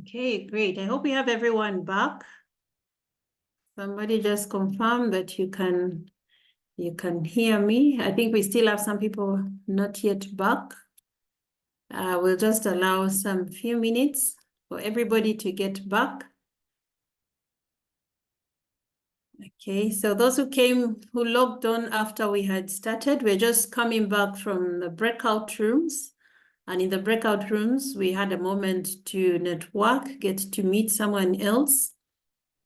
Okay, great. I hope we have everyone back. Somebody just confirm that you can hear me. I think we still have some people not yet back. We'll just allow some few minutes for everybody to get back. Okay, so those who logged on after we had started, we're just coming back from the breakout rooms. And in the breakout rooms, we had a moment to network, get to meet someone else.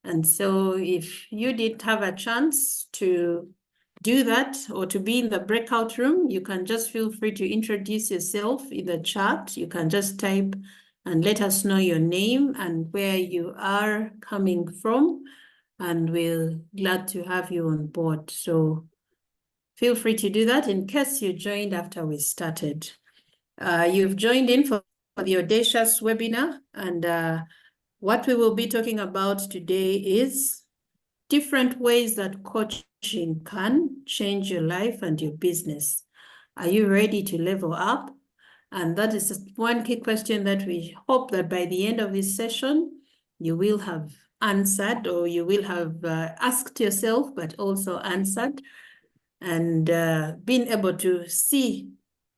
And so if you did have a chance to do that or to be in the breakout room, you can just feel free to introduce yourself in the chat. You can just type and let us know your name and where you are coming from. And we're glad to have you on board. So feel free to do that in case you joined after we started. You've joined in for the Audacious webinar, and what we will be talking about today is different ways that coaching can change your life and your business. Are you ready to level up? And that is one key question that we hope that by the end of this session, you will have answered, or you will have asked yourself, but also answered, and being able to see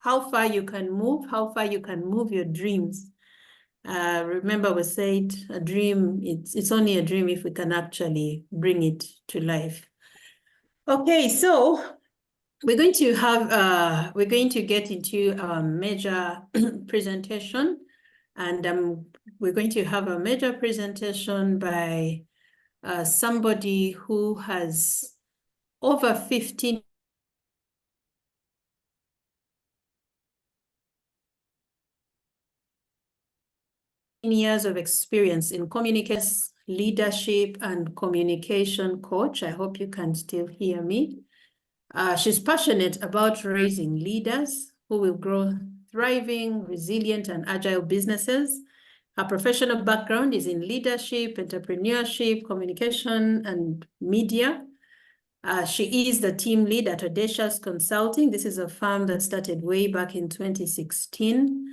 how far you can move your dreams. Remember we said a dream, it's only a dream if we can actually bring it to life. Okay, so we're going to get into a major presentation, and we're going to have a major presentation by somebody who has over 15 years of experience in communication, leadership, and communication coach. I hope you can still hear me. She's passionate about raising leaders who will grow thriving, resilient, and agile businesses. Her professional background is in leadership, entrepreneurship, communication, and media. She is the team lead at Audacious Consulting. This is a firm that started way back in 2016.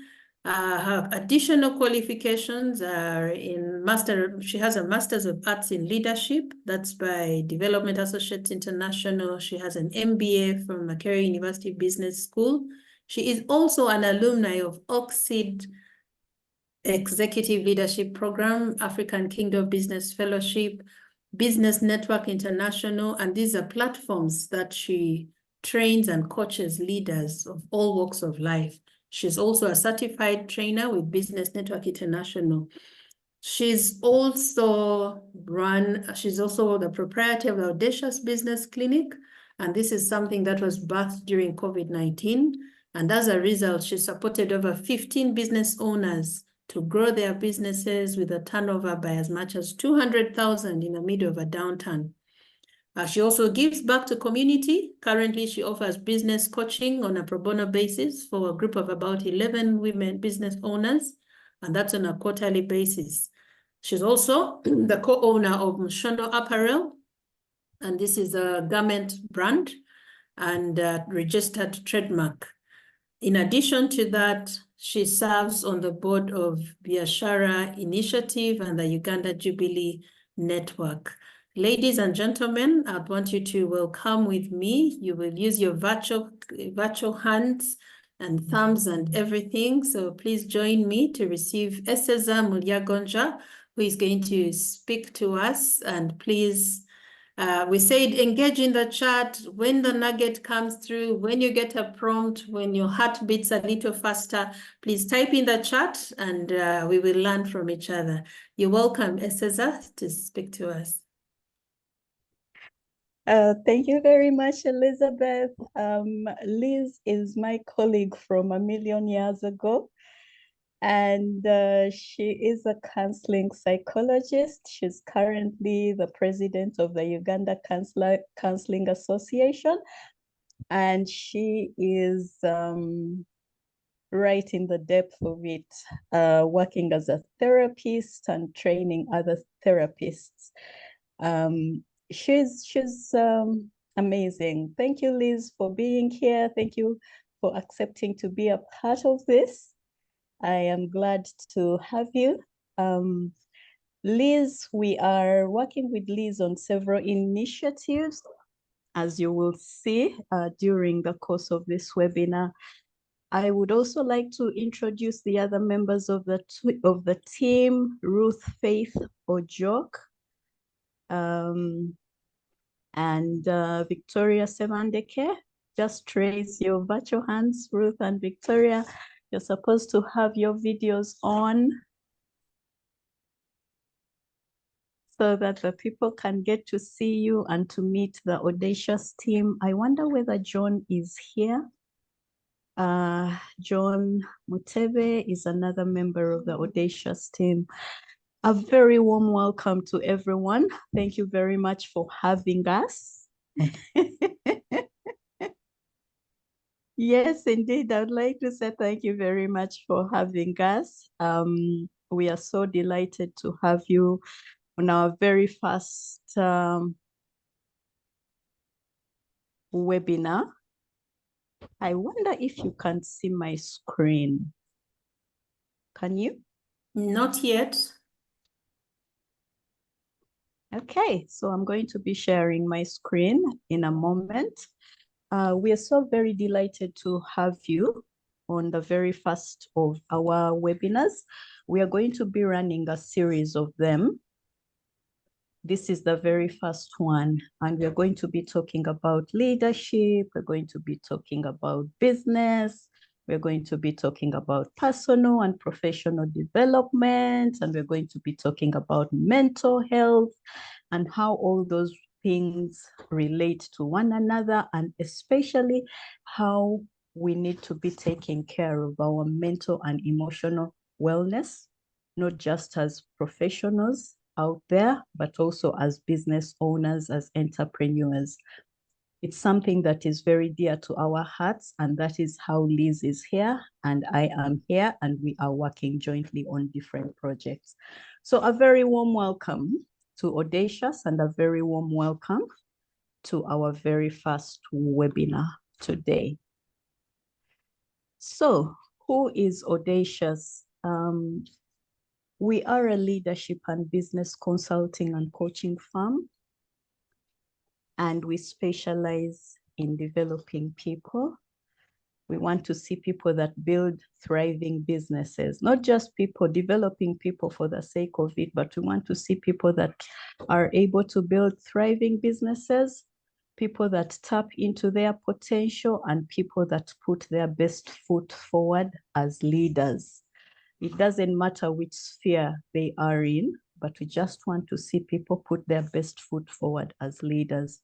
Her additional qualifications are she has a Master's of Arts in Leadership. That's by Development Associates International. She has an MBA from Makerere University Business School. She is also an alumni of Oxid Executive Leadership Program, African Kingdom Business Fellowship, Business Network International, and these are platforms that she trains and coaches leaders of all walks of life. She's also a certified trainer with Business Network International. She's also the proprietor of the Audacious Business Clinic, and this is something that was birthed during COVID-19. And as a result, she supported over 15 business owners to grow their businesses with a turnover by as much as 200,000 in the middle of a downturn. She also gives back to community. Currently, she offers business coaching on a pro bono basis for a group of about 11 women business owners, and that's on a quarterly basis. She's also the co-owner of Mushono Apparel, and this is a garment brand and registered trademark. In addition to that, she serves on the board of Biashara Initiative and the Uganda Jubilee Network. Ladies and gentlemen, I want you to welcome with me. You will use your virtual hands and thumbs and everything. So please join me to receive Eseza Mulyagonja, who is going to speak to us. And please, we said engage in the chat when the nugget comes through, when you get a prompt, when your heart beats a little faster, please type in the chat and we will learn from each other. You're welcome, Eseza, to speak to us. Thank you very much, Elizabeth. Liz is my colleague from a million years ago, and she is a counseling psychologist. She's currently the president of the Uganda Counseling Association, and she is right in the depth of it, working as a therapist and training other therapists. She's amazing. Thank you, Liz, for being here. Thank you for accepting to be a part of this. I am glad to have you. Liz, we are working with Liz on several initiatives, as you will see during the course of this webinar. I would also like to introduce the other members of the team, Ruth Faith Ojok, and Victoria Sevandeke. Just raise your virtual hands, Ruth and Victoria. You're supposed to have your videos on so that the people can get to see you and to meet the Audacious team. I wonder whether John is here. John Mutebe is another member of the Audacious team. A very warm welcome to everyone. Thank you very much for having us. Yes, indeed. I would like to say thank you very much for having us. We are so delighted to have you on our very first webinar. I wonder if you can see my screen. Can you? Not yet. Okay, so I'm going to be sharing my screen in a moment. We are so very delighted to have you on the very first of our webinars. We are going to be running a series of them. This is the very first one, and we're going to be talking about leadership. We're going to be talking about business. We're going to be talking about personal and professional development, and we're going to be talking about mental health and how all those things relate to one another, and especially how we need to be taking care of our mental and emotional wellness, not just as professionals out there, but also as business owners, as entrepreneurs. It's something that is very dear to our hearts, and that is how Liz is here and I am here, and we are working jointly on different projects. So a very warm welcome to Audacious and a very warm welcome to our very first webinar today. So who is Audacious? We are a leadership and business consulting and coaching firm, and we specialize in developing people. We want to see people that build thriving businesses, not just people developing people for the sake of it, but we want to see people that are able to build thriving businesses, people that tap into their potential, and people that put their best foot forward as leaders. It doesn't matter which sphere they are in, but we just want to see people put their best foot forward as leaders.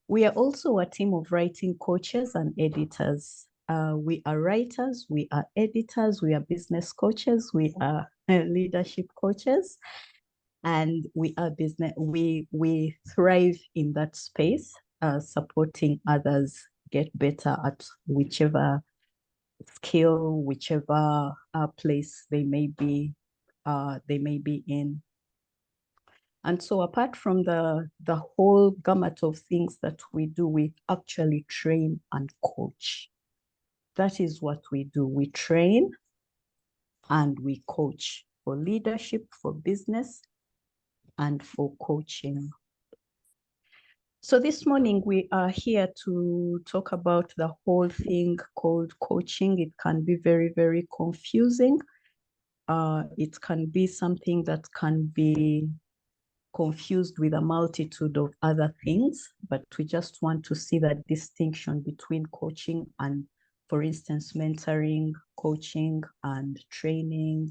We are also a team of writing coaches and editors. We are writers, we are editors, we are business coaches, we are leadership coaches, and we are business. We thrive in that space, supporting others get better at whichever skill, whichever place they may be in. And so apart from the whole gamut of things that we do, we actually train and coach. That is what we do. We train and we coach for leadership, for business, and for coaching. So this morning we are here to talk about the whole thing called coaching. It can be very, very confusing. It can be something that can be confused with a multitude of other things, but we just want to see that distinction between coaching and, for instance, mentoring, coaching and training,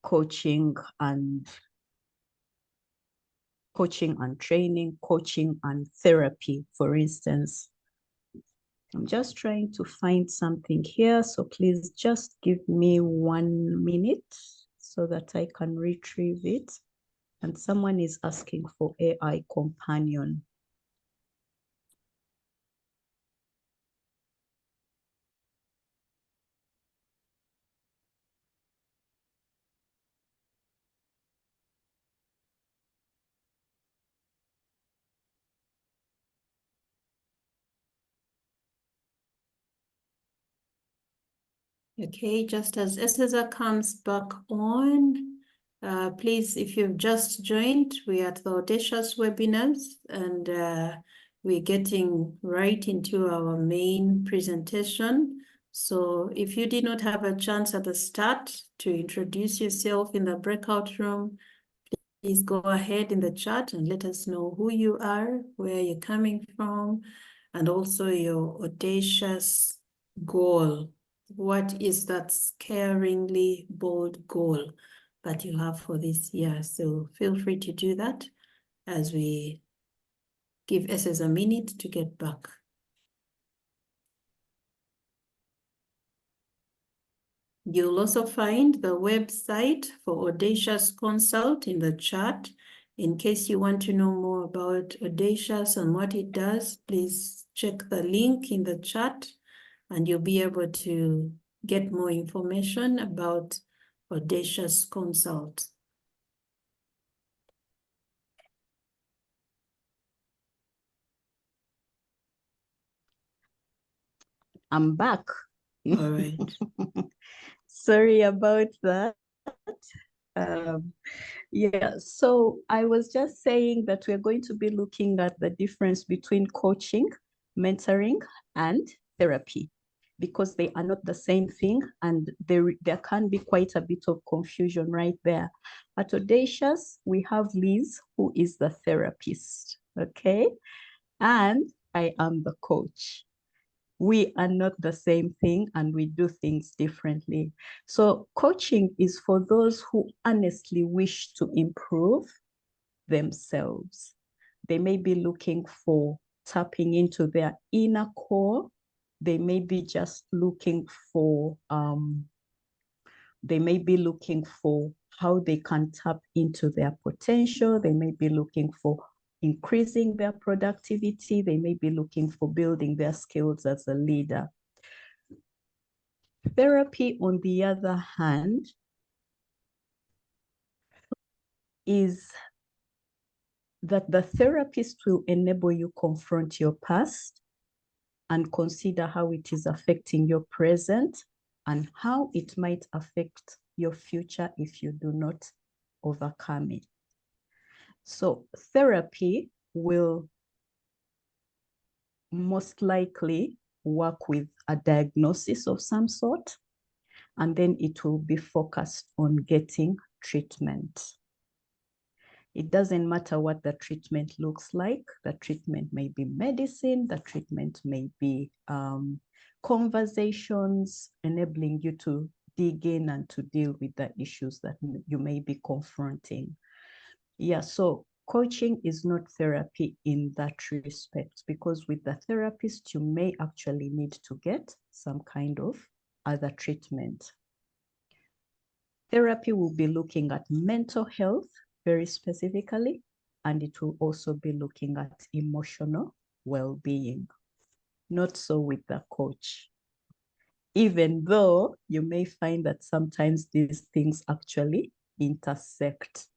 coaching and training, coaching and therapy, for instance. I'm just trying to find something here, so please just give me 1 minute so that I can retrieve it. And someone is asking for AI companion. Okay, just as Cesar comes back on, please, if you've just joined, we're at the Audacious webinars, and we're getting right into our main presentation. So if you did not have a chance at the start to introduce yourself in the breakout room, please go ahead in the chat and let us know who you are, where you're coming from, and also your audacious goal. What is that scaringly bold goal that you have for this year? So feel free to do that as we give SS a minute to get back. You'll also find the website for Audacious Consult in the chat. In case you want to know more about Audacious and what it does, please check the link in the chat and you'll be able to get more information about Audacious Consult. I'm back. All right. Sorry about that. Yeah, so I was just saying that we're going to be looking at the difference between coaching, mentoring, and therapy, because they are not the same thing, and there can be quite a bit of confusion right there. At Audacious, we have Liz, who is the therapist, okay? And I am the coach. We are not the same thing and we do things differently. So coaching is for those who honestly wish to improve themselves. They may be looking for tapping into their inner core. They may be just looking for, how they can tap into their potential. They may be looking for increasing their productivity. They may be looking for building their skills as a leader. Therapy, on the other hand, is that the therapist will enable you confront your past and consider how it is affecting your present and how it might affect your future if you do not overcome it. So therapy will most likely work with a diagnosis of some sort, and then it will be focused on getting treatment. It doesn't matter what the treatment looks like. The treatment may be medicine, the treatment may be conversations, enabling you to dig in and to deal with the issues that you may be confronting. Yeah, so coaching is not therapy in that respect, because with the therapist, you may actually need to get some kind of other treatment. Therapy will be looking at mental health very specifically, and it will also be looking at emotional well-being. Not so with the coach, even though you may find that sometimes these things actually intersect.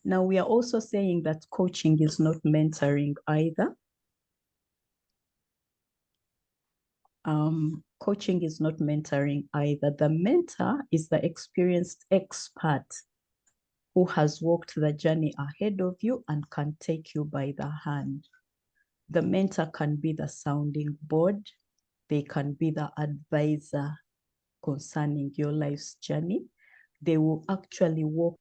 Now, we are also saying that coaching is not mentoring either. Coaching is not mentoring either. The mentor is the experienced expert who has walked the journey ahead of you and can take you by the hand. The mentor can be the sounding board. They can be the advisor concerning your life's journey. They will actually walk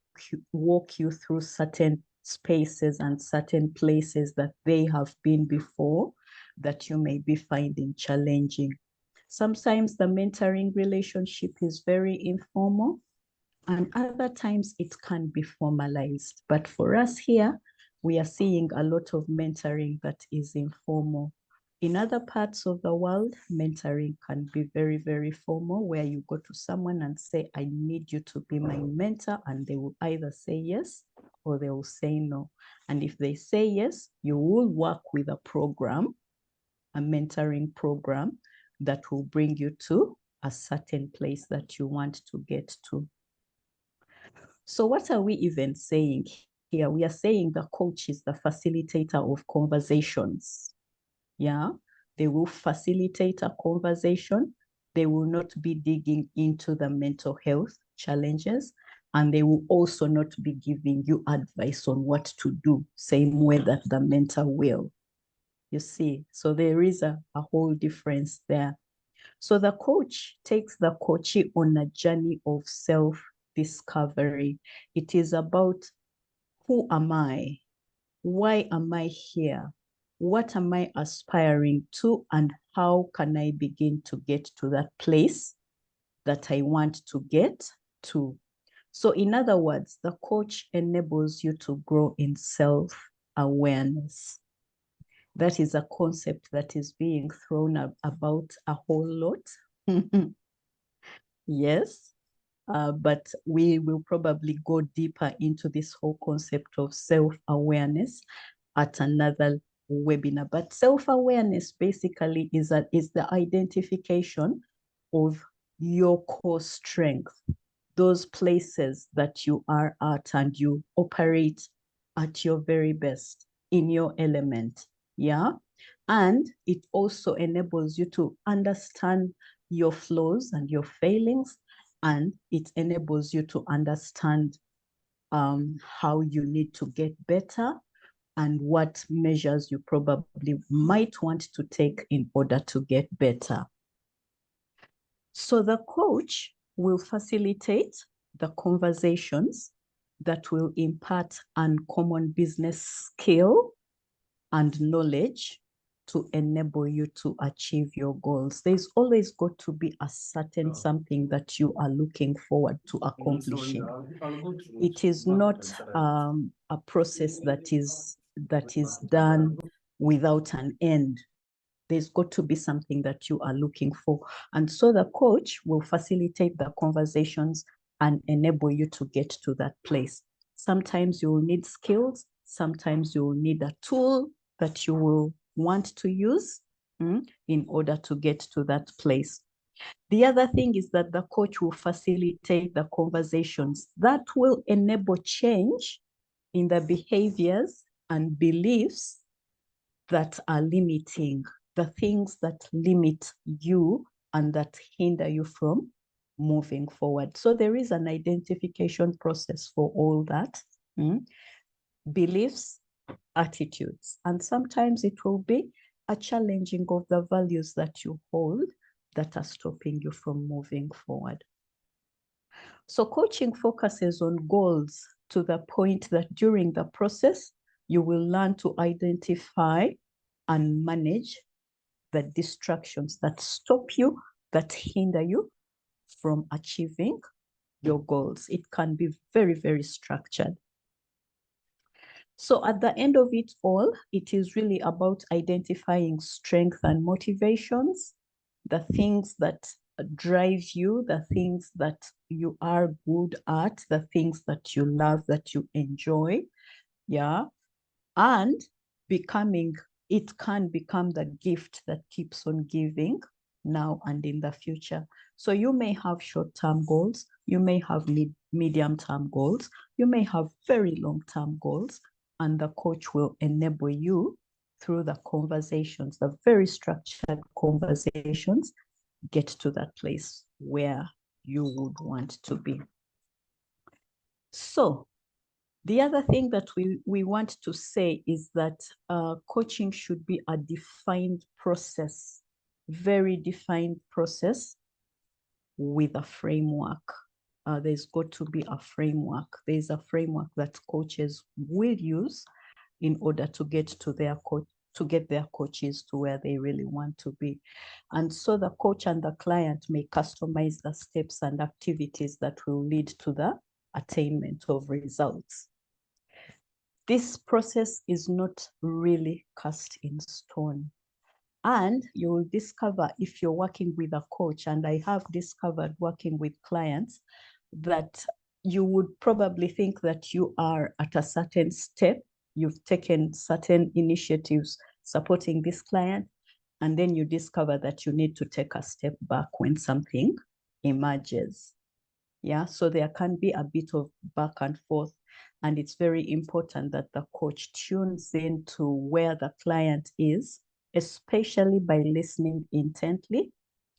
you through certain spaces and certain places that they have been before that you may be finding challenging. Sometimes the mentoring relationship is very informal, and other times it can be formalized. But for us here, we are seeing a lot of mentoring that is informal. In other parts of the world, mentoring can be very, very formal, where you go to someone and say, I need you to be my mentor, and they will either say yes or they will say no. And if they say yes, you will work with a program, a mentoring program that will bring you to a certain place that you want to get to. So what are we even saying here? We are saying the coach is the facilitator of conversations. Yeah, they will facilitate a conversation. They will not be digging into the mental health challenges, and they will also not be giving you advice on what to do, same way that the mentor will. You see, so there is a whole difference there. So the coach takes the coachee on a journey of self-discovery. It is about, who am I? Why am I here? What am I aspiring to? And how can I begin to get to that place that I want to get to? So in other words, the coach enables you to grow in self-awareness. That is a concept that is being thrown about a whole lot. Yes, but we will probably go deeper into this whole concept of self-awareness at another webinar. But self-awareness basically is the identification of your core strength, those places that you are at and you operate at your very best in your element. Yeah. And it also enables you to understand your flaws and your failings, and it enables you to understand how you need to get better and what measures you probably might want to take in order to get better. So the coach will facilitate the conversations that will impart uncommon business skill and knowledge to enable you to achieve your goals. There's always got to be a certain something that you are looking forward to accomplishing. It is not a process that is done without an end. There's got to be something that you are looking for. And so the coach will facilitate the conversations and enable you to get to that place. Sometimes you will need skills. Sometimes you will need a tool that you will want to use in order to get to that place. The other thing is that the coach will facilitate the conversations that will enable change in the behaviors and beliefs that are limiting, the things that limit you and that hinder you from moving forward. So there is an identification process for all that. Beliefs, attitudes, and sometimes it will be a challenging of the values that you hold that are stopping you from moving forward. So coaching focuses on goals to the point that during the process, you will learn to identify and manage the distractions that stop you, that hinder you from achieving your goals. It can be very, very structured. So at the end of it all, it is really about identifying strengths and motivations, the things that drive you, the things that you are good at, the things that you love, that you enjoy. Yeah. And it can become the gift that keeps on giving now and in the future. So you may have short-term goals, you may have medium-term goals, you may have very long-term goals, and the coach will enable you through the conversations, the very structured conversations, get to that place where you would want to be. So the other thing that we want to say is that coaching should be a defined process, very defined process with a framework. There's got to be a framework. There's a framework that coaches will use in order to get to their coaches to where they really want to be. And so the coach and the client may customize the steps and activities that will lead to the attainment of results. This process is not really cast in stone. And you will discover, if you're working with a coach, and I have discovered working with clients, that you would probably think that you are at a certain step, you've taken certain initiatives supporting this client, and then you discover that you need to take a step back when something emerges. Yeah, so there can be a bit of back and forth, and it's very important that the coach tunes into where the client is, especially by listening intently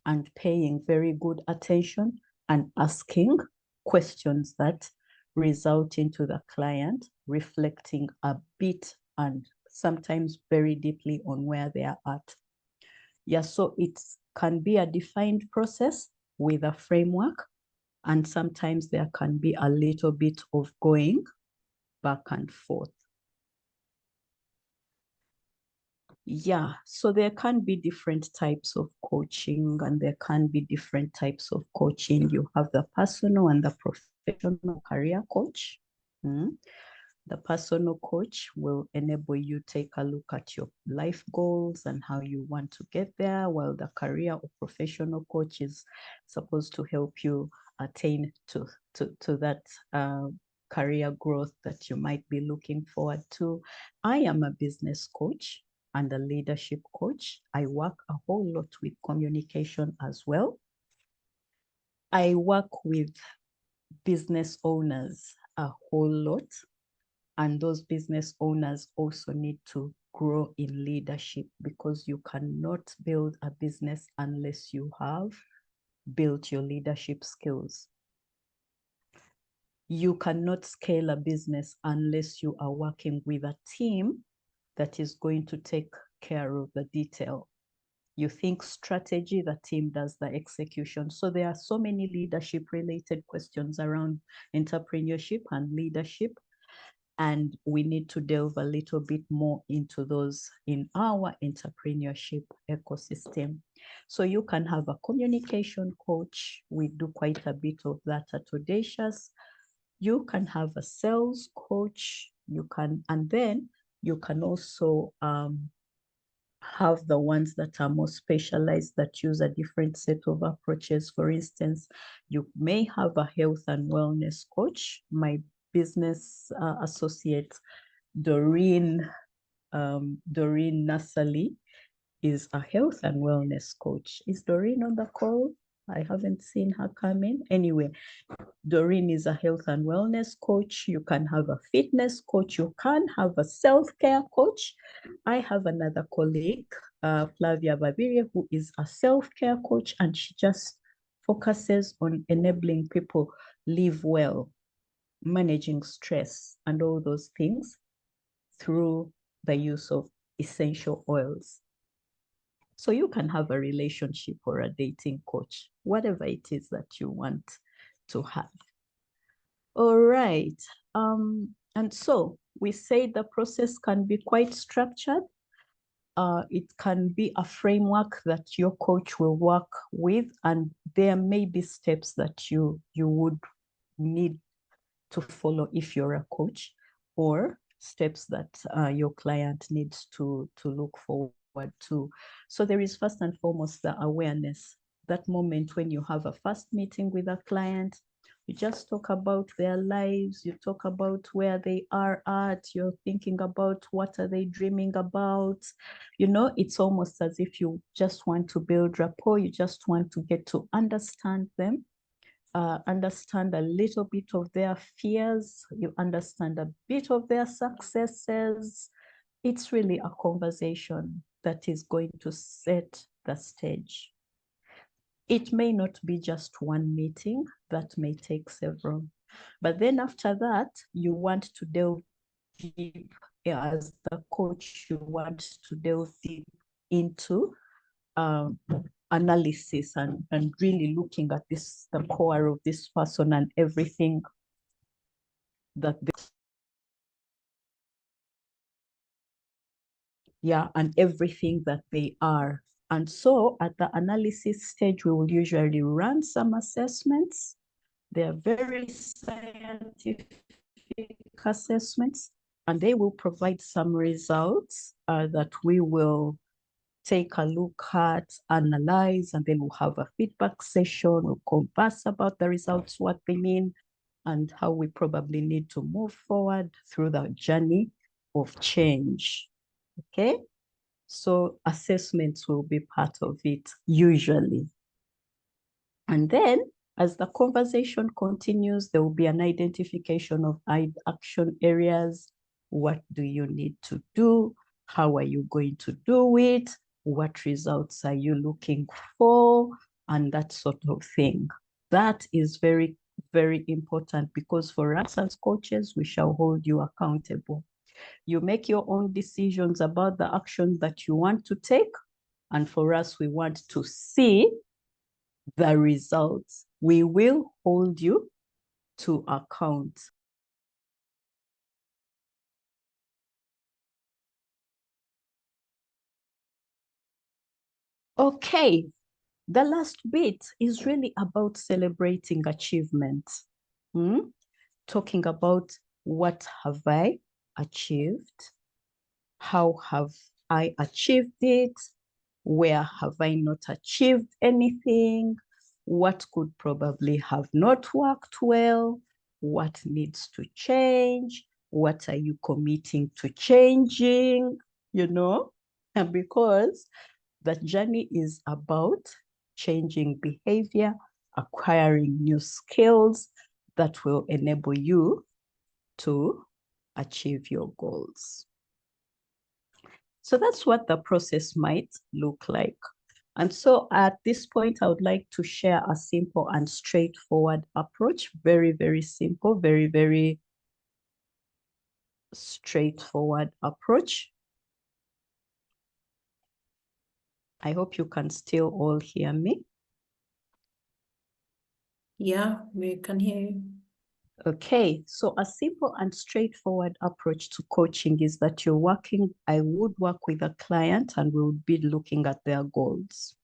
and paying very good attention and asking questions that result into the client reflecting a bit and sometimes very deeply on where they are at. Yeah, so it can be a defined process with a framework, and sometimes there can be a little bit of going back and forth. Yeah, so there can be different types of coaching, and there can be different types of coaching. You have the personal and the professional career coach. The personal coach will enable you take a look at your life goals and how you want to get there, while the career or professional coach is supposed to help you attain to that career growth that you might be looking forward to. I am a business coach and a leadership coach. I work a whole lot with communication as well. I work with business owners a whole lot. And those business owners also need to grow in leadership, because you cannot build a business unless you have built your leadership skills. You cannot scale a business unless you are working with a team that is going to take care of the detail. You think strategy, the team does the execution. So there are so many leadership related questions around entrepreneurship and leadership. And we need to delve a little bit more into those in our entrepreneurship ecosystem. So you can have a communication coach. We do quite a bit of that at Audacious. You can have a sales coach. And then you can also have the ones that are more specialized, that use a different set of approaches. For instance, you may have a health and wellness coach. My business associate, Doreen Nassali, is a health and wellness coach. Is Doreen on the call? I haven't seen her come in. Anyway, Doreen is a health and wellness coach. You can have a fitness coach. You can have a self-care coach. I have another colleague, Flavia Babiria, who is a self-care coach, and she just focuses on enabling people live well, managing stress and all those things through the use of essential oils. So you can have a relationship or a dating coach, whatever it is that you want to have. All right. And so we say the process can be quite structured. It can be a framework that your coach will work with, and there may be steps that you would need to follow if you're a coach, or steps that your client needs to look forward to. So there is first and foremost the awareness. That moment when you have a first meeting with a client, you just talk about their lives, you talk about where they are at, you're thinking about what are they dreaming about. You know, it's almost as if you just want to build rapport, you just want to get to understand them. Understand a little bit of their fears, you understand a bit of their successes. It's really a conversation that is going to set the stage. It may not be just one meeting, that may take several. But then after that, you want to delve deep, as the coach, you want to delve deep into analysis and really looking at this, the core of this person and everything that they, and everything that they are. And so at the analysis stage, we will usually run some assessments. They are very scientific assessments, and they will provide some results that we will take a look at, analyze, and then we'll have a feedback session. We'll converse about the results, what they mean, and how we probably need to move forward through the journey of change. Okay, so assessments will be part of it usually. And then as the conversation continues, there will be an identification of action areas. What do you need to do? How are you going to do it? What results are you looking for? and that sort of thing. That is very, very important, because for us as coaches, we shall hold you accountable. You make your own decisions about the action that you want to take. And for us, we want to see the results. We will hold you to account. Okay, the last bit is really about celebrating achievements. Talking about what have I achieved? How have I achieved it? Where have I not achieved anything? What could probably have not worked well? What needs to change? What are you committing to changing? You know, and because the journey is about changing behavior, acquiring new skills that will enable you to achieve your goals. So that's what the process might look like. And so at this point, I would like to share a simple and straightforward approach. Very, very simple, very, very straightforward approach. I hope you can still all hear me. Yeah, we can hear you. Okay, so a simple and straightforward approach to coaching is that I would work with a client and we would be looking at their goals.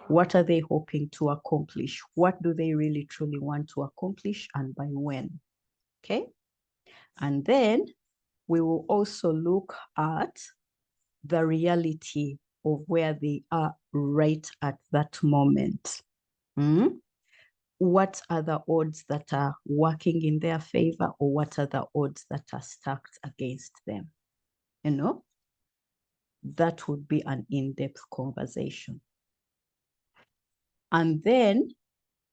What are they hoping to accomplish? What do they really truly want to accomplish, and by when? Okay, and then we will also look at the reality of where they are right at that moment. What are the odds that are working in their favor, or what are the odds that are stacked against them? You know, that would be an in-depth conversation. And then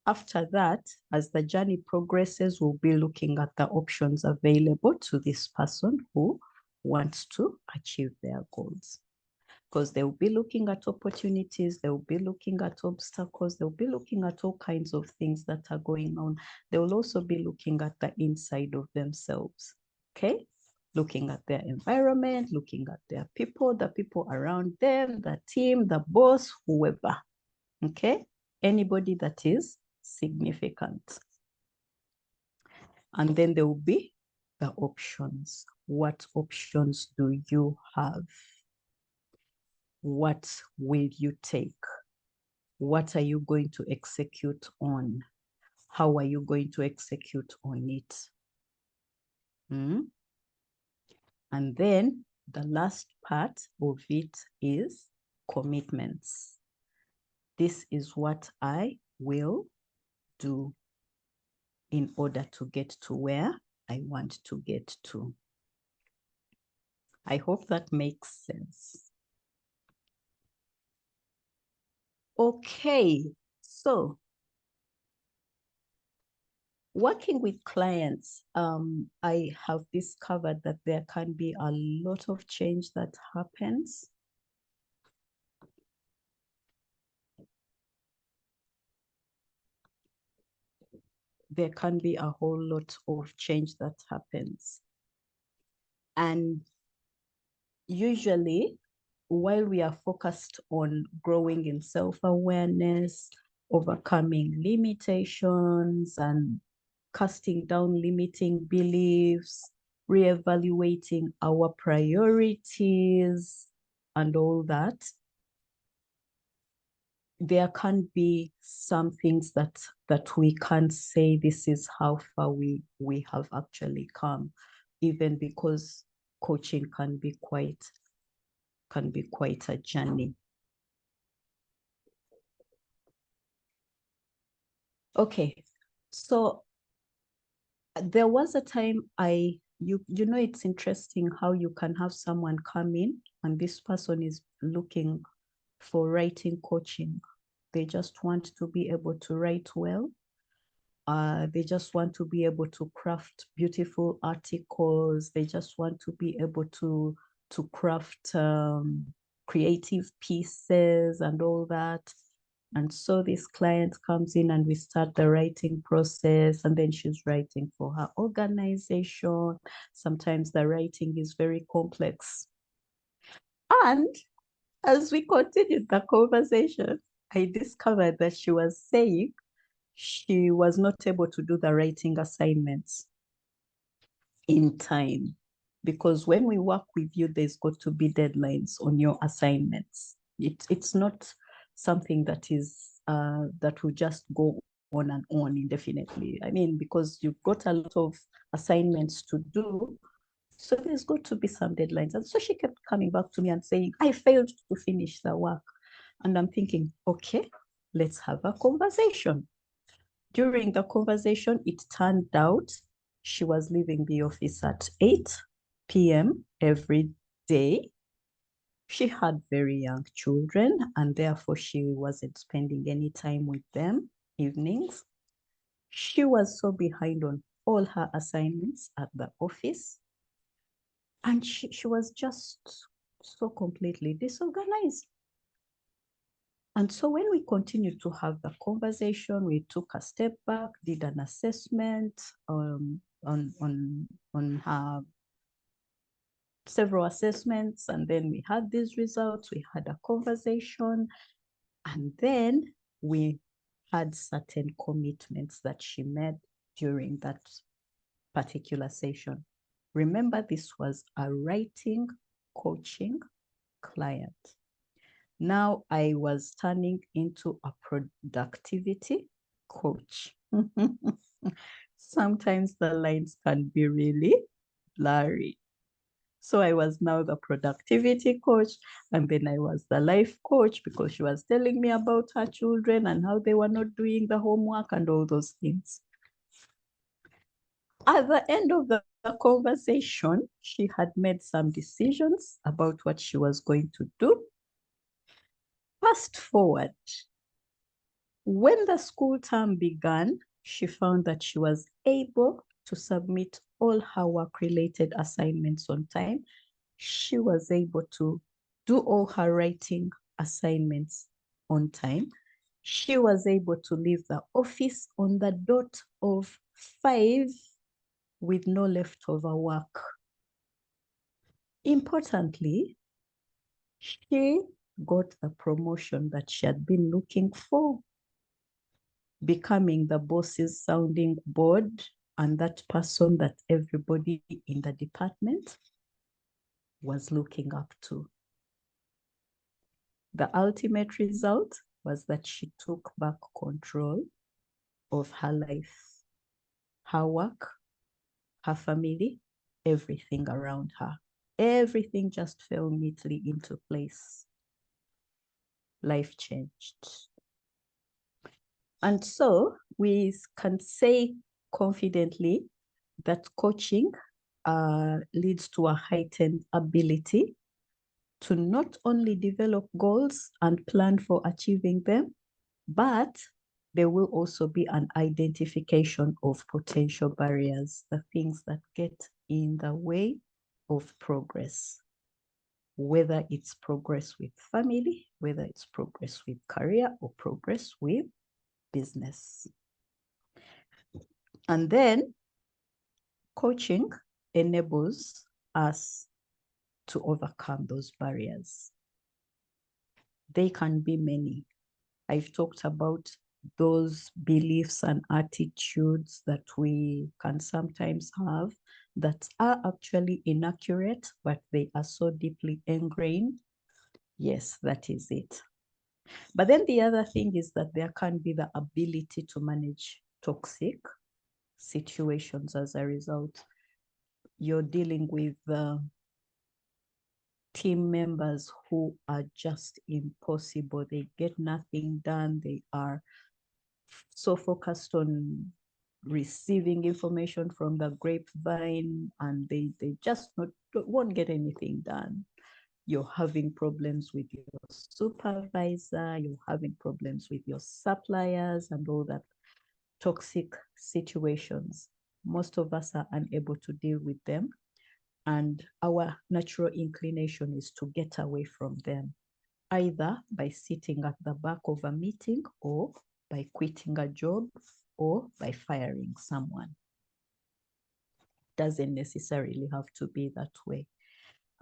after that, as the journey progresses, we'll be looking at the options available to this person who wants to achieve their goals. Because they'll be looking at opportunities, they'll be looking at obstacles, they'll be looking at all kinds of things that are going on. They will also be looking at the inside of themselves, okay? Looking at their environment, looking at their people, the people around them, the team, the boss, whoever, okay? Anybody that is significant. And then there will be the options. What options do you have? What will you take? What are you going to execute on? How are you going to execute on it? And then the last part of it is commitments. This is what I will do in order to get to where I want to get to. I hope that makes sense. Okay, so working with clients, I have discovered that there can be a lot of change that happens. There can be a whole lot of change that happens. And usually, while we are focused on growing in self-awareness, overcoming limitations, and casting down limiting beliefs, reevaluating our priorities, and all that, there can be some things that we can't say this is how far we have actually come, even because coaching can be quite a journey. Okay, so there was a time you know, it's interesting how you can have someone come in and this person is looking for writing coaching. They just want to be able to write well. They just want to be able to craft beautiful articles. They just want to be able to craft creative pieces and all that. And so this client comes in and we start the writing process, and then she's writing for her organization. Sometimes the writing is very complex. And as we continued the conversation, I discovered that she was saying she was not able to do the writing assignments in time, because when we work with you, there's got to be deadlines on your assignments. It's not something that is that will just go on and on indefinitely. I mean, because you've got a lot of assignments to do, so there's got to be some deadlines. And so she kept coming back to me and saying, I failed to finish the work. And I'm thinking, okay, let's have a conversation. During the conversation, it turned out she was leaving the office at 8 p.m. every day. She had very young children, and therefore she wasn't spending any time with them evenings. She was so behind on all her assignments at the office. And she was just so completely disorganized. And so when we continued to have the conversation, we took a step back, did an assessment on her several assessments, and then we had these results, we had a conversation, and then we had certain commitments that she made during that particular session. Remember, this was a writing coaching client. Now I was turning into a productivity coach. Sometimes the lines can be really blurry. So I was now the productivity coach, and then I was the life coach, because she was telling me about her children and how they were not doing the homework and all those things. At the end of the conversation, she had made some decisions about what she was going to do. Fast forward, when the school term began, she found that she was able to submit all her work-related assignments on time. She was able to do all her writing assignments on time. She was able to leave the office on the dot of 5 with no leftover work. Importantly, she got a promotion that she had been looking for, becoming the boss's sounding board and that person that everybody in the department was looking up to. The ultimate result was that she took back control of her life, her work, her family, everything around her. Everything just fell neatly into place. Life changed. And so we can say confidently that coaching leads to a heightened ability to not only develop goals and plan for achieving them, but there will also be an identification of potential barriers, the things that get in the way of progress, whether it's progress with family, whether it's progress with career, or progress with business. And then coaching enables us to overcome those barriers. They can be many. I've talked about those beliefs and attitudes that we can sometimes have that are actually inaccurate, but they are so deeply ingrained. Yes, that is it. But then the other thing is that there can be the ability to manage toxic situations as a result. You're dealing with team members who are just impossible. They get nothing done. They are so focused on receiving information from the grapevine, and they just won't get anything done. You're having problems with your supervisor, you're having problems with your suppliers, and all that toxic situations. Most of us are unable to deal with them, and our natural inclination is to get away from them. either by sitting at the back of a meeting or by quitting a job or by firing someone. Doesn't necessarily have to be that way.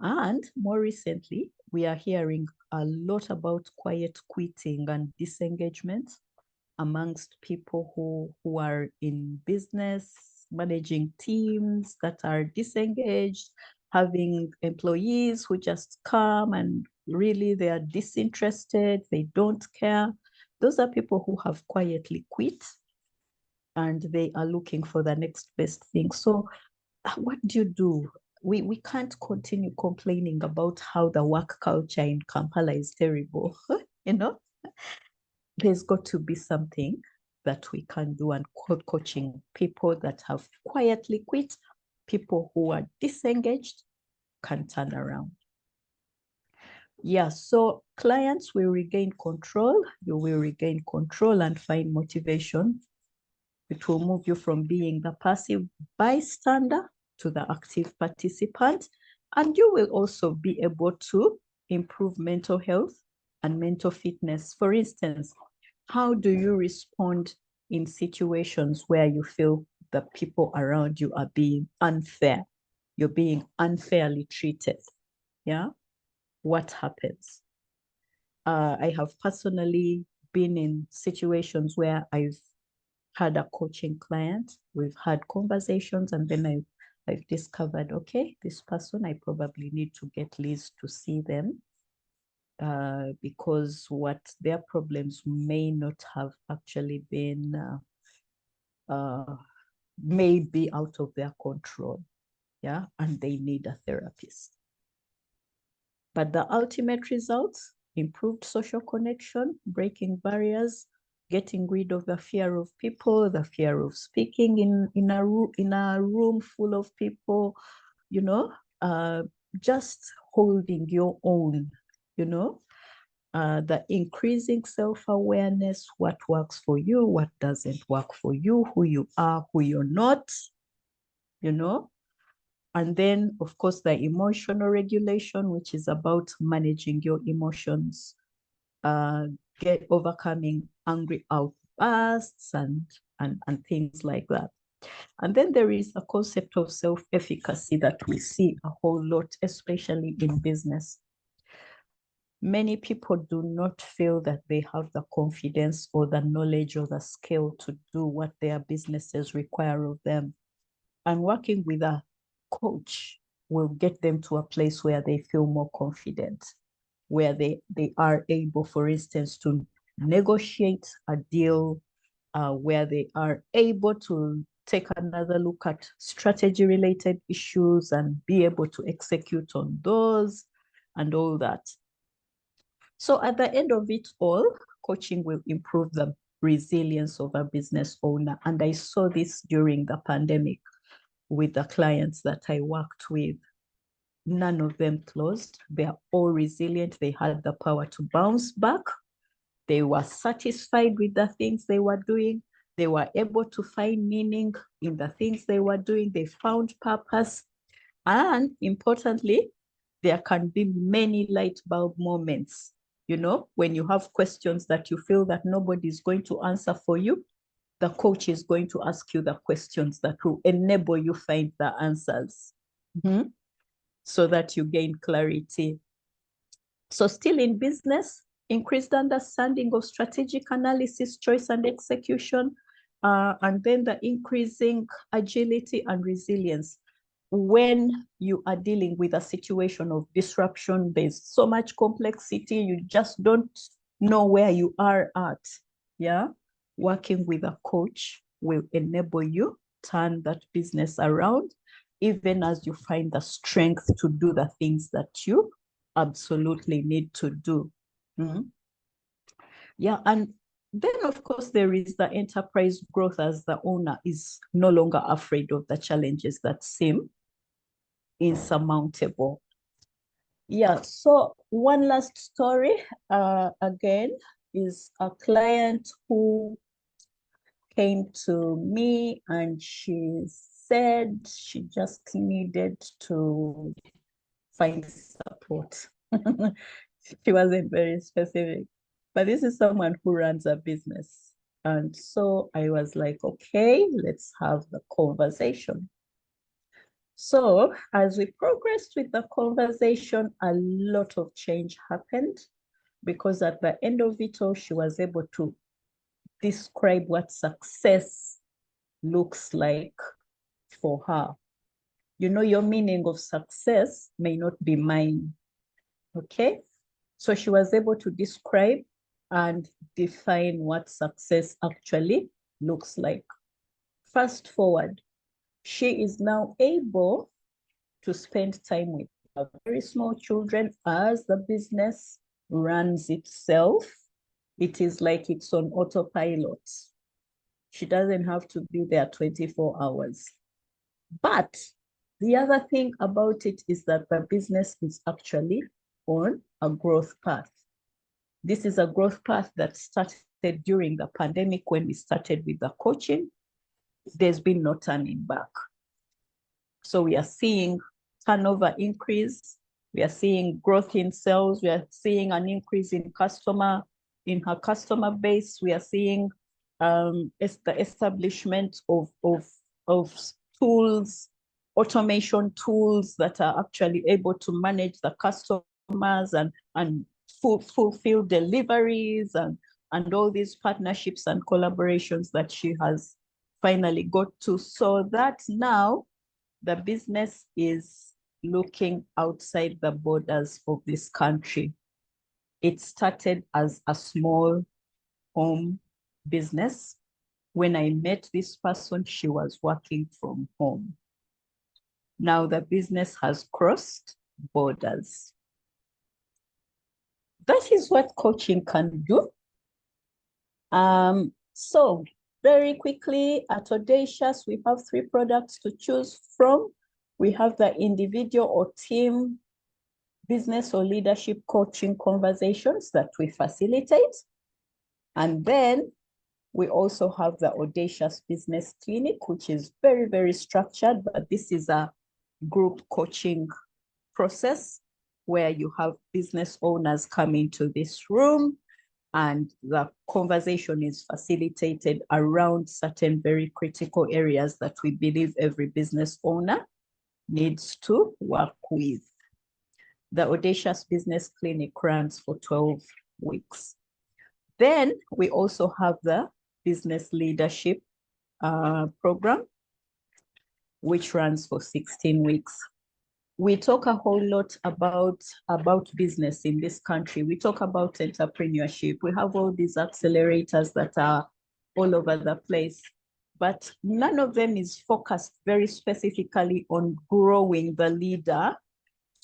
And more recently, we are hearing a lot about quiet quitting and disengagement amongst people who are in business, managing teams that are disengaged, having employees who just come and really they are disinterested, they don't care. Those are people who have quietly quit and they are looking for the next best thing. So what do? We can't continue complaining about how the work culture in Kampala is terrible. You know, there's got to be something that we can do, and coaching people that have quietly quit, people who are disengaged can turn around. Yeah, so clients will regain control. You will regain control and find motivation. It will move you from being the passive bystander to the active participant. And you will also be able to improve mental health and mental fitness. For instance, how do you respond in situations where you feel the people around you are being unfair? You're being unfairly treated. Yeah. What happens? I have personally been in situations where I've had a coaching client, we've had conversations, and then I've discovered, okay, this person, I probably need to get Liz to see them because what their problems may not have actually been, may be out of their control, yeah, and they need a therapist. But the ultimate results, improved social connection, breaking barriers, getting rid of the fear of people, the fear of speaking in a room full of people, you know, just holding your own, you know, the increasing self-awareness, what works for you, what doesn't work for you, who you are, who you're not, you know. And then, of course, the emotional regulation, which is about managing your emotions, overcoming angry outbursts and things like that. And then there is a concept of self-efficacy that we see a whole lot, especially in business. Many people do not feel that they have the confidence or the knowledge or the skill to do what their businesses require of them. And working with a coach will get them to a place where they feel more confident, where they are able, for instance, to negotiate a deal, where they are able to take another look at strategy-related issues and be able to execute on those and all that. So at the end of it all, coaching will improve the resilience of a business owner. And I saw this during the pandemic with the clients that I worked with. None of them closed. They are all resilient. They had the power to bounce back. They were satisfied with the things they were doing. They were able to find meaning in the things they were doing. They found purpose. And importantly, there can be many light bulb moments. You know, when you have questions that you feel that nobody is going to answer for you, the coach is going to ask you the questions that will enable you find the answers, so that you gain clarity. So still in business, increased understanding of strategic analysis, choice and execution, and then the increasing agility and resilience. When you are dealing with a situation of disruption, there's so much complexity, you just don't know where you are at, yeah? Working with a coach will enable you turn that business around, even as you find the strength to do the things that you absolutely need to do. Yeah, and then of course there is the enterprise growth, as the owner is no longer afraid of the challenges that seem insurmountable. Yeah, so one last story, again, is a client who came to me and she said she just needed to find support. She wasn't very specific. But this is someone who runs a business. And so I was like, okay, let's have the conversation. So as we progressed with the conversation, a lot of change happened, because at the end of it all, she was able to describe what success looks like for her. You know, your meaning of success may not be mine, okay? So she was able to describe and define what success actually looks like. Fast forward, she is now able to spend time with her very small children as the business runs itself. It is like it's on autopilot. She doesn't have to be there 24 hours. But the other thing about it is that the business is actually on a growth path. This is a growth path that started during the pandemic when we started with the coaching. There's been no turning back. So we are seeing turnover increase. We are seeing growth in sales. We are seeing an increase in her customer base. We are seeing the establishment of tools, automation tools that are actually able to manage the customers and fulfill deliveries and all these partnerships and collaborations that she has finally got to, so that now the business is looking outside the borders of this country. It started as a small home business. When I met this person, she was working from home. Now the business has crossed borders. That is what coaching can do. So very quickly, at Audacious, we have 3 products to choose from. We have the individual or team business or leadership coaching conversations that we facilitate. And then we also have the Audacious Business Clinic, which is very, very structured, but this is a group coaching process where you have business owners come into this room and the conversation is facilitated around certain very critical areas that we believe every business owner needs to work with. The Audacious Business Clinic runs for 12 weeks. Then we also have the Business Leadership Program, which runs for 16 weeks. We talk a whole lot about business in this country. We talk about entrepreneurship. We have all these accelerators that are all over the place, but none of them is focused very specifically on growing the leader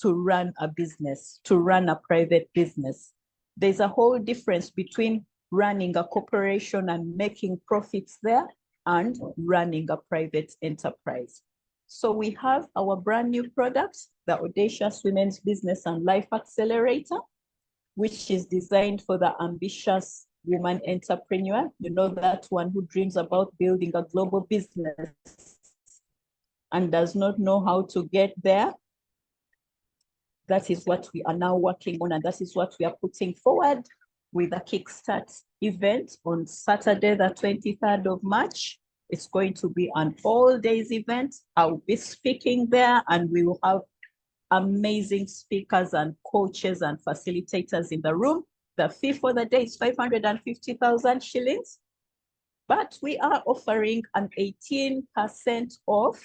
to run a business, to run a private business. There's a whole difference between running a corporation and making profits there and running a private enterprise. So we have our brand new product, the Audacious Women's Business and Life Accelerator, which is designed for the ambitious woman entrepreneur. You know, that one who dreams about building a global business and does not know how to get there. That is what we are now working on, and that is what we are putting forward with a Kickstart event on Saturday, the 23rd of March. It's going to be an all-days event. I'll be speaking there, and we will have amazing speakers and coaches and facilitators in the room. The fee for the day is 550,000 shillings, but we are offering an 18% off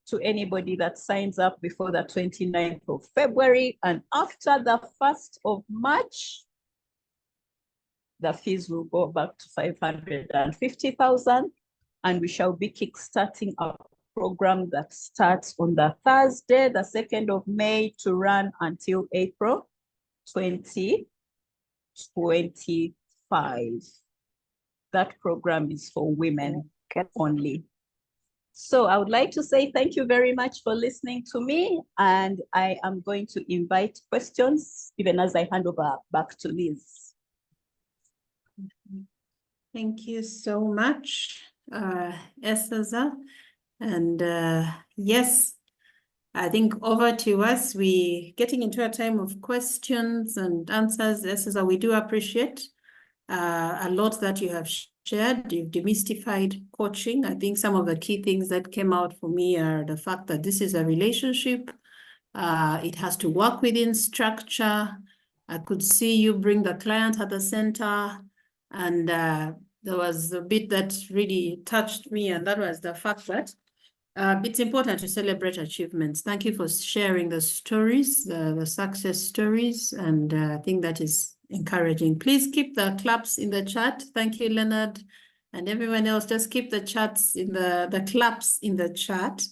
to anybody that signs up before the 29th of February. And after the 1st of March, the fees will go back to 550,000. And we shall be kickstarting a program that starts on the Thursday, the 2nd of May, to run until April 2025. That program is for women only. So I would like to say thank you very much for listening to me, and I am going to invite questions even as I hand over back to Liz. Thank you so much, Esaza. And yes, I think over to us, we getting into a time of questions and answers. This is how we do appreciate a lot that you have shared. You've demystified coaching. I think some of the key things that came out for me are the fact that this is a relationship. It has to work within structure. I could see you bring the client at the center. And there was a bit that really touched me, and that was the fact that it's important to celebrate achievements. Thank you for sharing the stories, the success stories, and I think that is encouraging. Please keep the claps in the chat. Thank you, Leonard, and everyone else. Just keep the chats in the claps in the chat.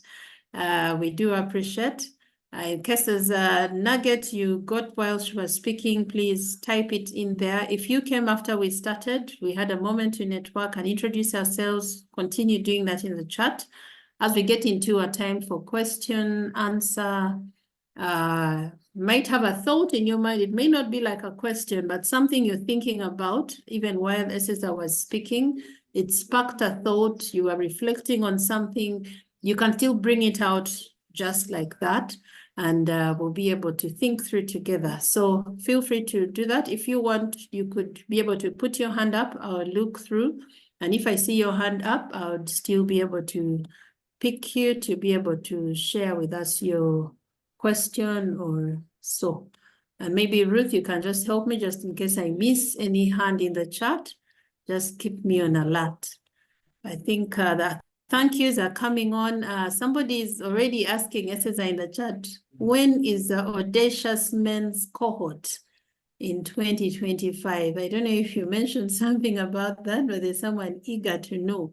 We do appreciate. In case there's a nugget you got while she was speaking, please type it in there. If you came after we started, we had a moment to network and introduce ourselves. Continue doing that in the chat. As we get into a time for question, answer, might have a thought in your mind. It may not be like a question, but something you're thinking about, even while Esiza was speaking, it sparked a thought, you are reflecting on something, you can still bring it out just like that, and we'll be able to think through together. So feel free to do that. If you want, you could be able to put your hand up, I'll look through, and if I see your hand up, I would still be able to pick you to be able to share with us your question or so. And maybe Ruth, you can just help me just in case I miss any hand in the chat. Just keep me on alert. I think the thank yous are coming on. Somebody is already asking Esiza in the chat, when is the Audacious Men's cohort in 2025? I don't know if you mentioned something about that, but there's someone eager to know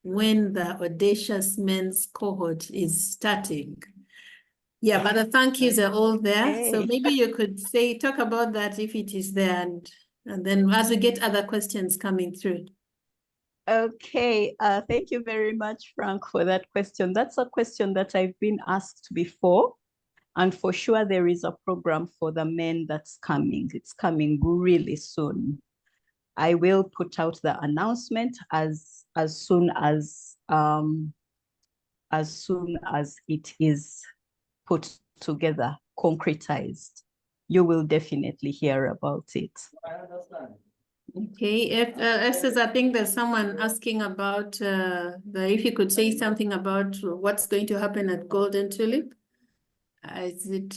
when the Audacious Men's cohort is starting. Yeah, but the thank yous are all there. Okay. So maybe you could talk about that if it is there, and then as we get other questions coming through. Okay, thank you very much, Frank, for that question. That's a question that I've been asked before. And for sure, there is a program for the men that's coming. It's coming really soon. I will put out the announcement as soon as it is put together, concretized. You will definitely hear about it. Okay, Esther, I think there's someone asking about if you could say something about what's going to happen at Golden Tulip. Is it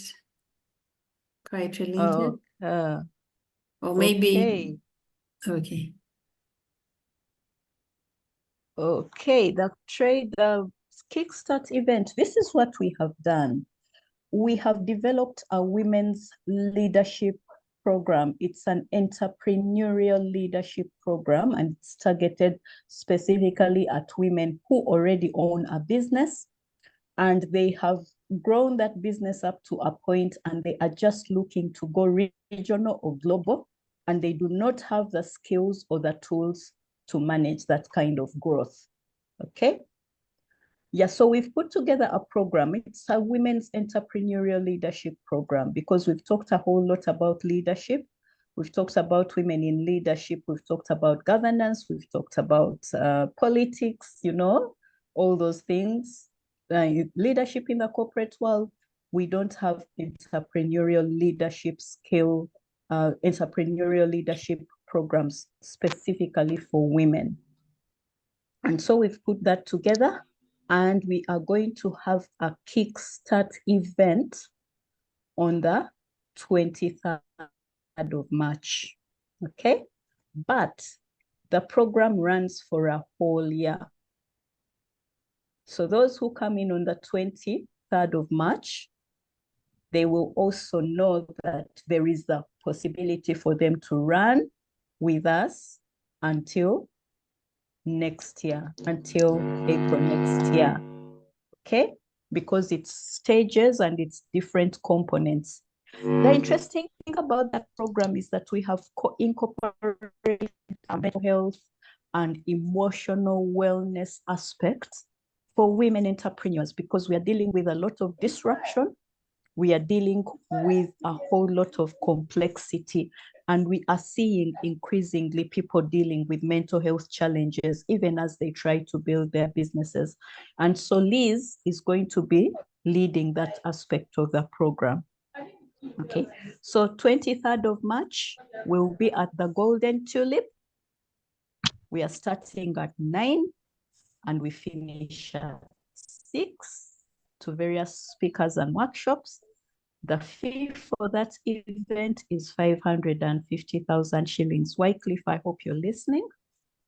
quite related? Or maybe, okay. Okay. Okay, the Kickstart event, this is what we have done. We have developed a women's leadership program. It's an entrepreneurial leadership program, and it's targeted specifically at women who already own a business, and they have grown that business up to a point, and they are just looking to go regional or global, and they do not have the skills or the tools to manage that kind of growth. Okay. Yeah, so we've put together a program. It's a women's entrepreneurial leadership program, because we've talked a whole lot about leadership. We've talked about women in leadership. We've talked about governance. We've talked about politics, you know, all those things. Leadership in the corporate world. We don't have entrepreneurial leadership skill, entrepreneurial leadership programs specifically for women. And so we've put that together, and we are going to have a Kickstart event on the 23rd of March, okay? But the program runs for a whole year. So those who come in on the 23rd of March, they will also know that there is the possibility for them to run with us until next year, until April next year, okay? Because it's stages and it's different components. The interesting thing about that program is that we have incorporated mental health and emotional wellness aspects for women entrepreneurs, because we are dealing with a lot of disruption. We are dealing with a whole lot of complexity. And we are seeing increasingly people dealing with mental health challenges, even as they try to build their businesses. And so Liz is going to be leading that aspect of the program. Okay, so 23rd of March, we'll be at the Golden Tulip. We are starting at 9 and we finish at 6 to various speakers and workshops. The fee for that event is 550,000 shillings. Wycliffe, I hope you're listening.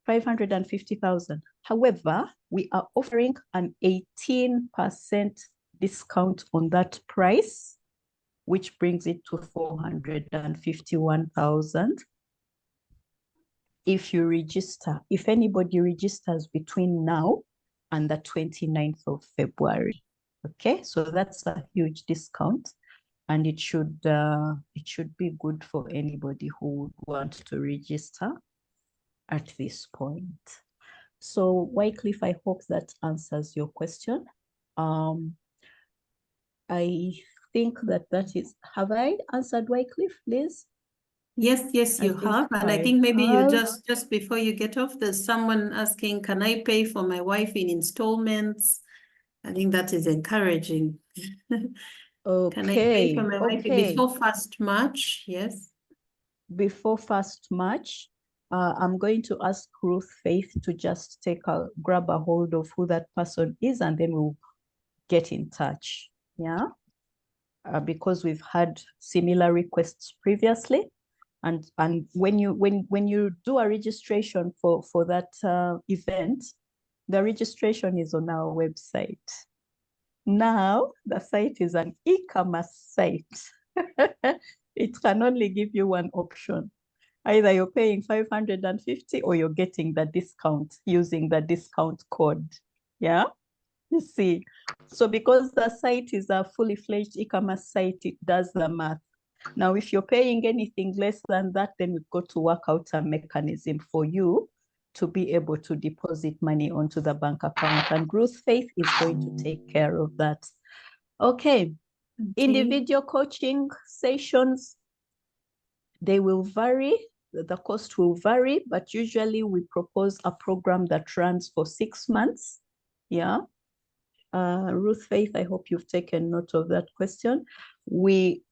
550,000. However, we are offering an 18% discount on that price, which brings it to 451,000. If you register, if anybody registers between now and the 29th of February. Okay, so that's a huge discount. And it should be good for anybody who would want to register at this point. So Wycliffe, I hope that answers your question. I think that is, have I answered Wycliffe, Liz? Yes, you have. And I think maybe you just before you get off, there's someone asking, can I pay for my wife in installments? I think that is encouraging. Okay. Can I pay for my wife before 1st March? Yes. Before 1st March, I'm going to ask Ruth Faith to just grab a hold of who that person is, and then we'll get in touch. Yeah. Because we've had similar requests previously. And when you do a registration for that event, the registration is on our website. Now, the site is an e-commerce site. It can only give you one option. Either you're paying 550 or you're getting the discount using the discount code. Yeah, you see. So because the site is a fully fledged e-commerce site, it does the math. Now, if you're paying anything less than that, then we've got to work out a mechanism for you to be able to deposit money onto the bank account. And Ruth Faith is going to take care of that. Okay. Individual coaching sessions, they will vary. The cost will vary, but usually we propose a program that runs for 6 months. Yeah. Ruth Faith, I hope you've taken note of that question. We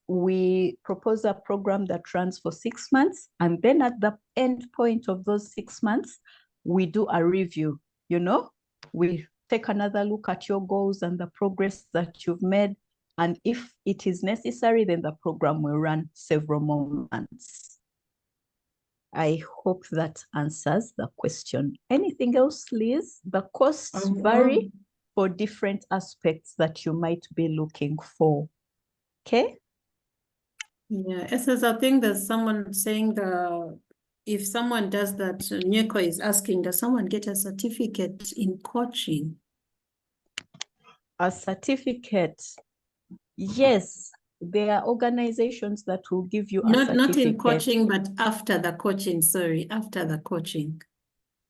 propose a program that runs for 6 months, and then at the end point of those 6 months, we do a review. You know, we take another look at your goals and the progress that you've made. And if it is necessary, then the program will run several more months. I hope that answers the question. Anything else, Liz? The costs vary for different aspects that you might be looking for. Okay? Yeah, Essence, I think there's someone saying if someone does that, Nyeko is asking, does someone get a certificate in coaching? A certificate? Yes, there are organizations that will give you a certificate. Not in coaching, but after the coaching, sorry, after the coaching.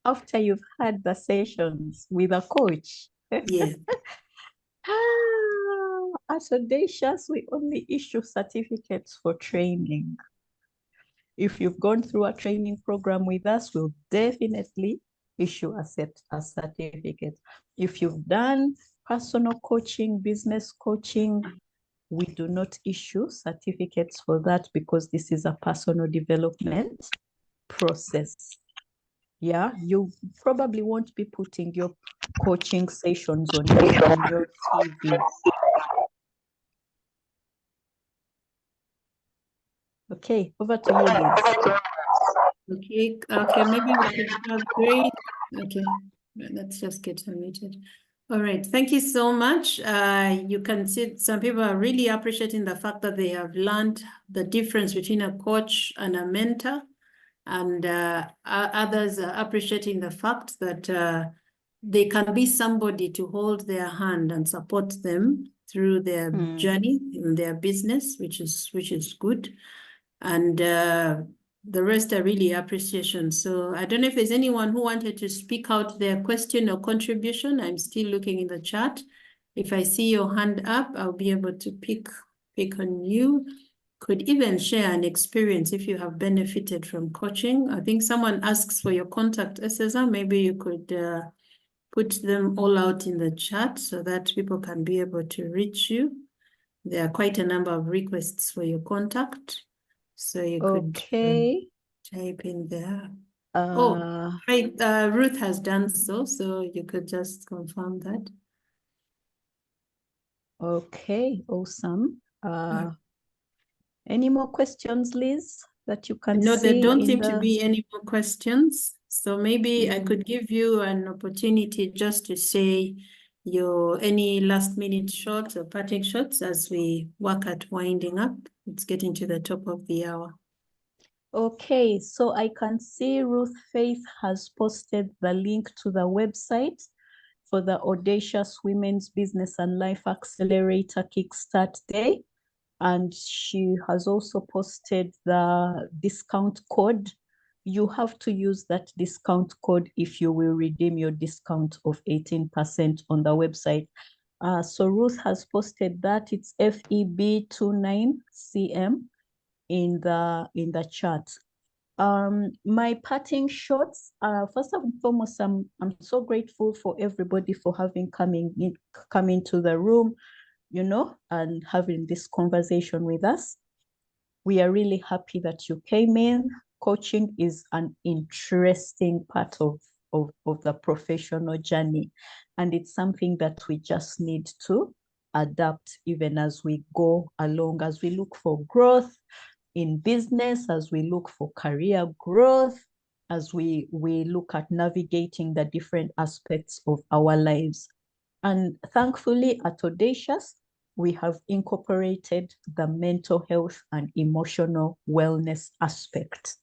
After you've had the sessions with a coach. Yes. At Audacious, we only issue certificates for training. If you've gone through a training program with us, we'll definitely issue a certificate. If you've done personal coaching, business coaching, we do not issue certificates for that because this is a personal development process. Yeah, you probably won't be putting your coaching sessions on your TV. Okay, over to you, Liz. Okay, maybe we should have great. Okay, let's just get unmuted. All right, thank you so much. You can see some people are really appreciating the fact that they have learned the difference between a coach and a mentor. And others are appreciating the fact that they can be somebody to hold their hand and support them through their journey in their business, which is good. And the rest are really appreciation. So I don't know if there's anyone who wanted to speak out their question or contribution. I'm still looking in the chat. If I see your hand up, I'll be able to pick on you. could even share an experience if you have benefited from coaching. I think someone asks for your contact, Cesar. Maybe you could put them all out in the chat so that people can be able to reach you. There are quite a number of requests for your contact. So you could type in there. Right. Ruth has done so you could just confirm that. Okay, awesome. Any more questions, Liz, that you can No, there see don't in seem to the... be any more questions. So maybe I could give you an opportunity just to say any last minute shots or parting shots as we work at winding up. It's getting to the top of the hour. Okay, so I can see Ruth Faith has posted the link to the website for the Audacious Women's Business and Life Accelerator Kickstart Day. And she has also posted the discount code. You have to use that discount code if you will redeem your discount of 18% on the website. So Ruth has posted that. It's FEB29CM in the chat. My parting shots, first and foremost, I'm so grateful for everybody for having come into the room, and having this conversation with us. We are really happy that you came in. Coaching is an interesting part of the professional journey, and it's something that we just need to adapt even as we go along, as we look for growth in business, as we look for career growth, as we look at navigating the different aspects of our lives. And thankfully at Audacious, we have incorporated the mental health and emotional wellness aspect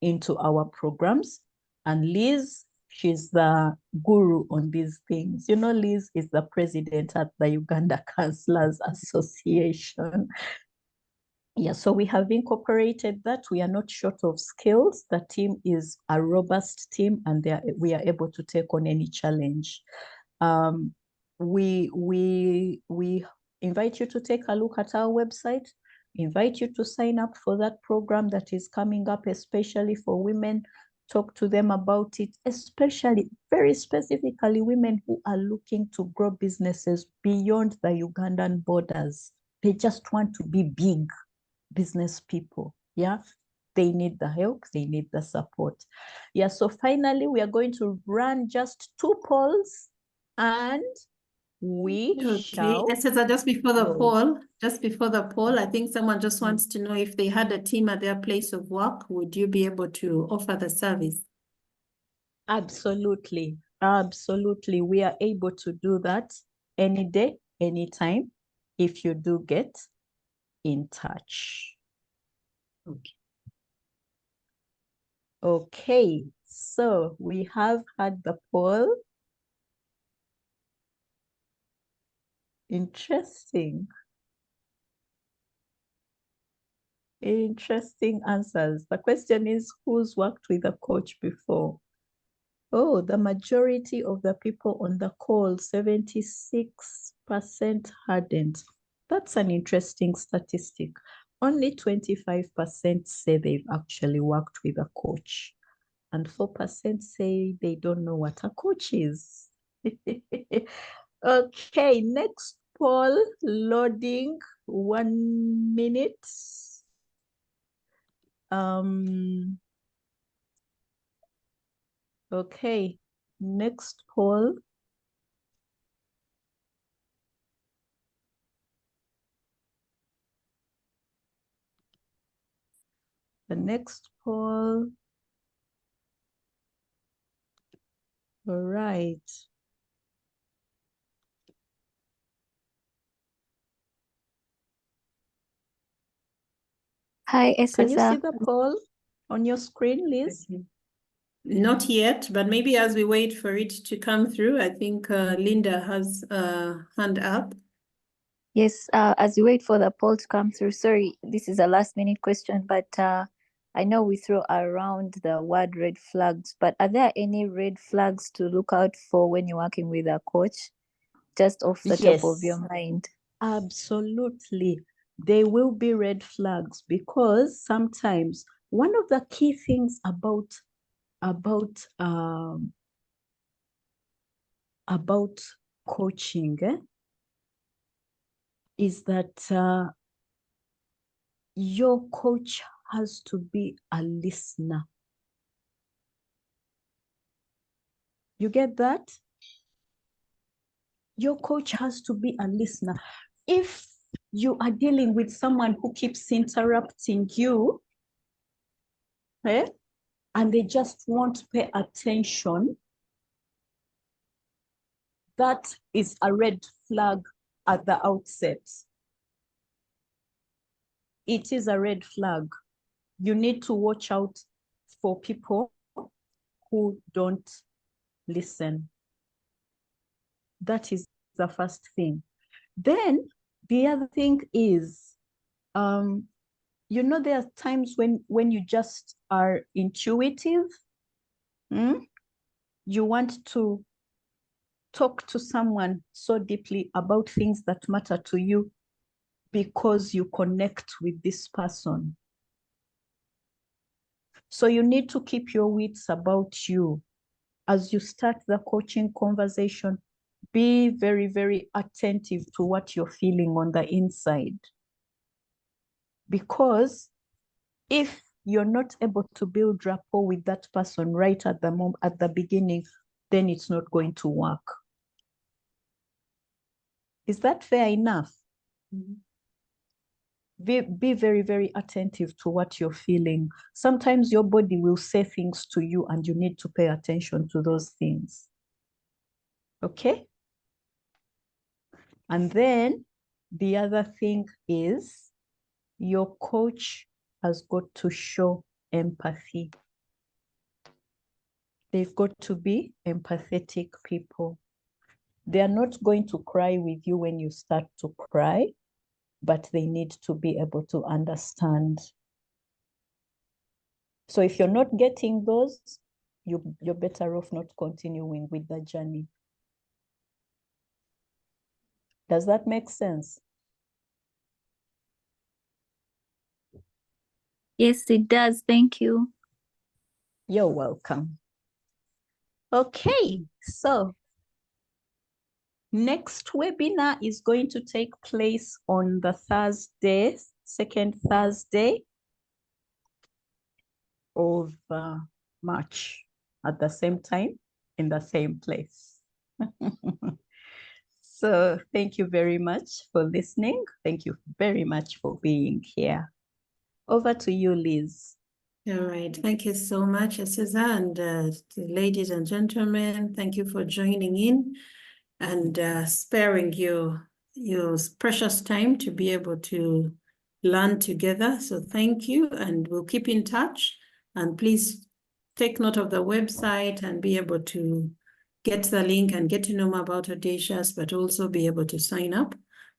into our programs. And Liz, she's the guru on these things. Liz is the president at the Uganda Counselors Association. Yeah, so we have incorporated that. We are not short of skills. The team is a robust team, and we are able to take on any challenge. We invite you to take a look at our website, invite you to sign up for that program that is coming up, especially for women. Talk to them about it, especially, very specifically, women who are looking to grow businesses beyond the Ugandan borders. They just want to be big business people. Yeah, they need the help, they need the support. Yeah, so finally we are going to run just 2 polls, and we shall... Just before the poll, I think someone just wants to know if they had a team at their place of work, would you be able to offer the service? Absolutely, we are able to do that any day, anytime, if you do get in touch. Okay, so we have had the poll. Interesting answers. The question is, who's worked with a coach before? Oh, the majority of the people on the call, 76% hadn't. That's an interesting statistic. Only 25% say they've actually worked with a coach, and 4% say they don't know what a coach is. Okay, next poll, loading, 1 minute. Okay, next poll. The next poll. All right. Hi, Cesar. Can you see the poll on your screen, Liz? Not yet, but maybe as we wait for it to come through, I think Linda has a hand up. Yes, as we wait for the poll to come through, sorry, this is a last minute question, but I know we throw around the word red flags, but are there any red flags to look out for when you're working with a coach, just off the top of your mind? Absolutely. there will be red flags, because sometimes one of the key things about coaching is that your coach has to be a listener. You get that? Your coach has to be a listener. If you are dealing with someone who keeps interrupting you, and they just won't pay attention, that is a red flag at the outset. It is a red flag. You need to watch out for people who don't listen. That is the first thing. Then the other thing is, you know, there are times when you just are intuitive. You want to talk to someone so deeply about things that matter to you because you connect with this person. So you need to keep your wits about you. As you start the coaching conversation, be very, very attentive to what you're feeling on the inside. Because if you're not able to build rapport with that person right at the moment, at the beginning, then it's not going to work. Is that fair enough? Mm-hmm. Be very, very attentive to what you're feeling. Sometimes your body will say things to you and you need to pay attention to those things. Okay? And then the other thing is your coach has got to show empathy. They've got to be empathetic people. They are not going to cry with you when you start to cry, but they need to be able to understand. So if you're not getting those, you're better off not continuing with the journey. Does that make sense? Yes, it does. Thank you. You're welcome. Okay, so next webinar is going to take place on the Thursday, second Thursday of March at the same time in the same place. So thank you very much for listening. Thank you very much for being here. Over to you, Liz. All right. Thank you so much, Cesar, and ladies and gentlemen, thank you for joining in and sparing your precious time to be able to learn together. So thank you, and we'll keep in touch. And please take note of the website and be able to get the link and get to know more about Audacious, but also be able to sign up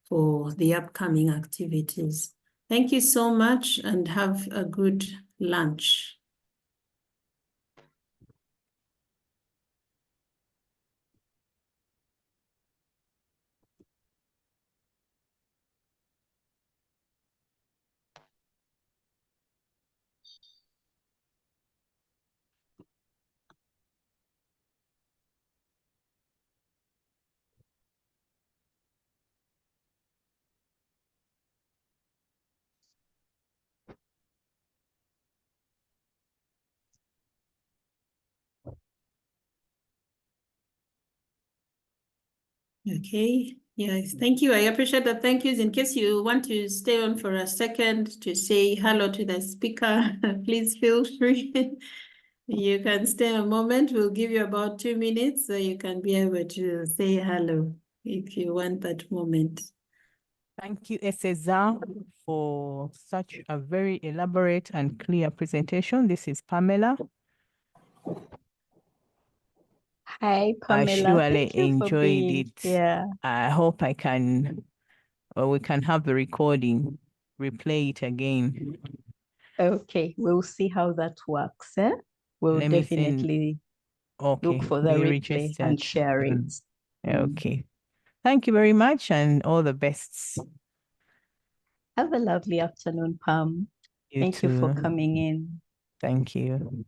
for the upcoming activities. Thank you so much and have a good lunch. Okay, yes, thank you. I appreciate the thank yous. In case you want to stay on for a second to say hello to the speaker, please feel free. You can stay a moment. We'll give you about 2 minutes so you can be able to say hello if you want that moment. Thank you, Cesar, for such a very elaborate and clear presentation. This is Pamela. Hi, Pamela. I surely Thank you for enjoyed being it. here. I hope we can have the recording, replay it again. Okay, we'll see how that works. We'll Let me send- definitely Okay, look for the be replay registered. and share it. Okay. Thank you very much and all the best. Have a lovely afternoon, Pam. You Thank you for too. coming in. Thank you.